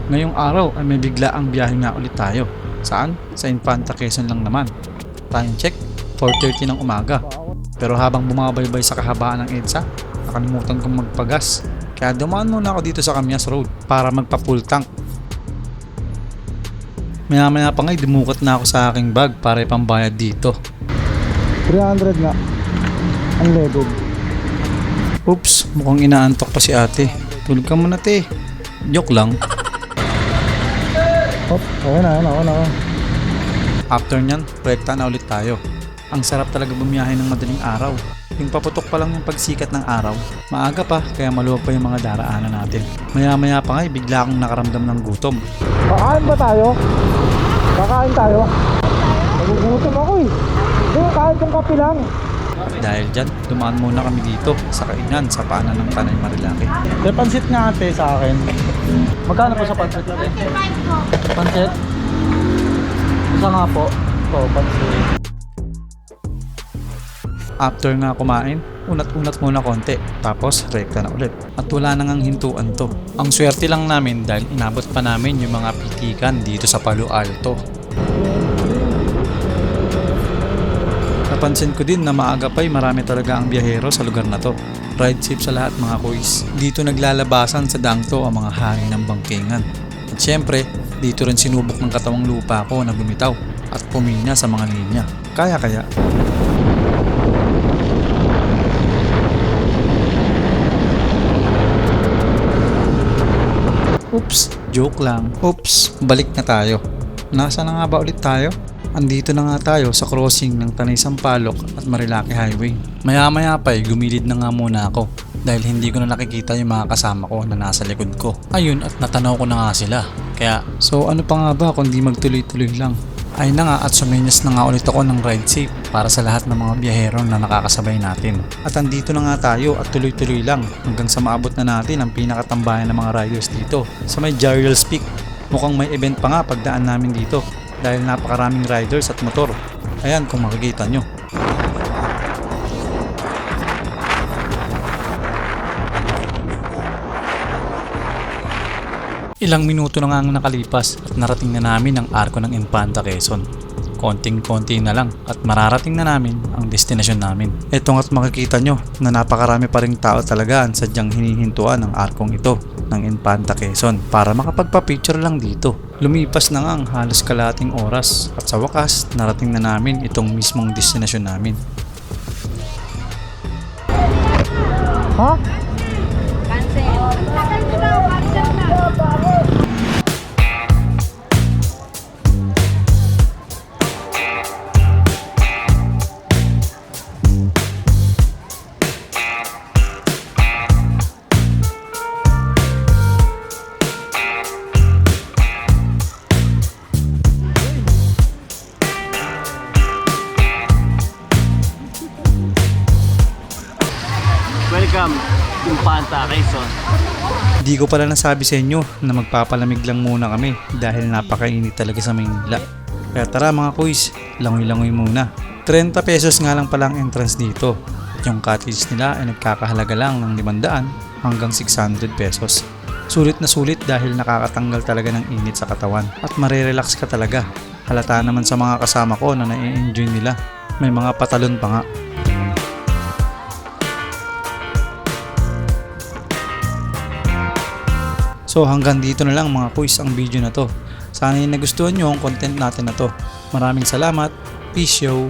Ngayong araw ay may bigla ang biyahe nga ulit tayo. Saan? Sa Infanta Quezon lang naman. Time check, 4:30 ng umaga. Pero habang bumabaybay sa kahabaan ng EDSA, nakalimutan kong magpagas. Kaya dumaan muna ako dito sa Camias Road para magpa-full tank. Maya-maya pa nga'y dumukat na ako sa aking bag para ipambayad dito. 300 nga. Unleaded. Oops, mukhang inaantok pa si ate. Tulog ka muna te. Joke lang. Hop, okay na. After nyan, rekta na ulit tayo. Ang sarap talaga bumiyahe ng madaling araw. Yung paputok pa lang yung pagsikat ng araw, maaga pa kaya maluwag pa yung mga daraanan natin. Maya-maya pa nga'y bigla akong nakaramdam ng gutom. Kakain ba tayo? Kakain tayo? Nagugutom ako eh. Hindi, kain kong kape lang. Dahil dyan, dumaan muna kami dito sa kainan sa paanan ng Tanay Marilaki. May pansit nga ate sa akin. Magkano po sa pansit? 25 po. Pansit? Isa nga po. Ito, pansit. After nga kumain, unat-unat muna konti, tapos rekta na ulit. At wala nang hintuan to. Ang swerte lang namin dahil inabot pa namin yung mga pitikan dito sa Palo Alto. Napansin ko din na maaga pa'y marami talaga ang biyahero sa lugar na to. Ride safe sa lahat mga kuys. Dito naglalabasan sa dangto ang mga hari ng bangkingan. At syempre, dito rin sinubok ng katawang lupa ko na bumitaw at pumina sa mga linya. Kaya. Oops, joke lang. Oops, balik na tayo. Nasa na nga ba ulit tayo? Andito na nga tayo sa crossing ng Tanay Sampaloc at Marilaki Highway. Maya-maya pa'y gumilid na nga muna ako dahil hindi ko na nakikita yung mga kasama ko na nasa likod ko. Ayun, at natanaw ko na nga sila. Kaya, so ano pa nga ba kundi magtuloy-tuloy lang? Ay na nga at suminyas na nga ulit ako ng ride safe para sa lahat ng mga biyahero na nakakasabay natin. At andito na nga tayo at tuloy-tuloy lang hanggang sa maabot na natin ang pinakatambayan ng mga riders dito sa may Jariel's Peak. Mukhang may event pa nga pagdaan namin dito dahil napakaraming riders at motor. Ayan kung makikita nyo. Ilang minuto na nga ang nakalipas at narating na namin ang arko ng Infanta Quezon. Konting-konti na lang at mararating na namin ang destinasyon namin. Ito nga't makikita nyo na napakarami pa ring tao talaga ang sadyang hinihintuan ang arkong ito ng Infanta Quezon para makapagpa-picture lang dito. Lumipas na nga ang halos kalahating oras at sa wakas narating na namin itong mismong destinasyon namin. Ha? Cancel. Cancel na. Cancel na. Welcome, Infanta Quezon. Di ko pala nasabi sa inyo na magpapalamig lang muna kami dahil napakainit talaga sa Maynila. Kaya tara mga kuys, langoy-langoy muna. 30 pesos nga lang pala ang entrance dito. At yung cottage nila ay nagkakahalaga lang ng 500 hanggang 600 pesos. Sulit na sulit dahil nakakatanggal talaga ng init sa katawan at marirelax ka talaga. Halata naman sa mga kasama ko na nai-enjoy nila. May mga patalon pa nga. So hanggang dito na lang mga kuys ang video na to. Sana yung nagustuhan nyo ang content natin na to. Maraming salamat. Peace yo.